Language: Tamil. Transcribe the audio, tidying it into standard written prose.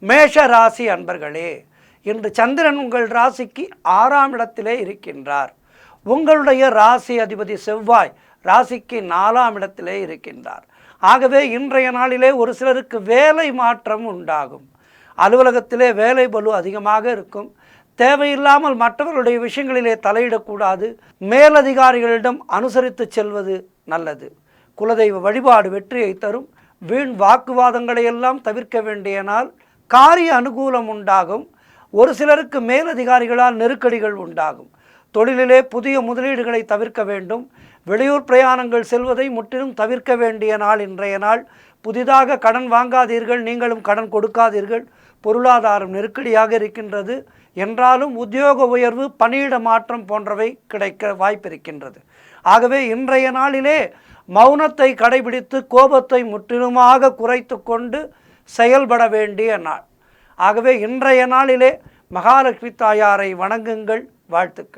மேஷ ராசி அன்பர்களே, இன்று சந்திரன் உங்கள் ராசிக்கு 6ஆம் இடத்திலே இருக்கின்றார். உங்களுடைய ராசி அதிபதி செவ்வாய் ராசிக்கு 4ஆம் இடத்திலே இருக்கின்றார். ஆகவே இன்றைய நாளிலே ஒரு சிலருக்கு வேலை மாற்றம் உண்டாகும். அலுவலகத்திலே வேலை பளு அதிகமாக இருக்கும். தேவையில்லாமல் மற்றவர்களுடைய விஷயங்களிலே தலையிடக்கூடாது. மேலதிகாரிகளிடம் அனுசரித்து செல்வது நல்லது. குலதெய்வ வழிபாடு வெற்றியை தரும். வீண் வாக்குவாதங்களை எல்லாம் தவிர்க்க வேண்டிய நாள். காரிய அனுகூலம் உண்டாகும். ஒரு சிலருக்கு மேலதிகாரிகளால் நெருக்கடிகள் உண்டாகும். தொழிலிலே புதிய முதலீடுகளை தவிர்க்க வேண்டும். வெளியூர் பிரயாணங்கள் செல்வதை முற்றிலும் தவிர்க்க வேண்டிய நாள் இன்றைய நாள். புதிதாக கடன் வாங்காதீர்கள், நீங்களும் கடன் கொடுக்காதீர்கள். பொருளாதாரம் நெருக்கடியாக இருக்கின்றது. என்றாலும் உத்தியோக உயர்வு, பணியிட மாற்றம் போன்றவை கிடைக்க வாய்ப்பிருக்கின்றது. ஆகவே இன்றைய நாளிலே மௌனத்தை கடைபிடித்து கோபத்தை முற்றிலுமாக குறைத்து கொண்டு செயல்பட வேண்டிய நாள். ஆகவே இன்றைய நாளிலே மகாலட்சுமி தாயாரை வணங்குங்கள். வாழ்த்துக்கள்.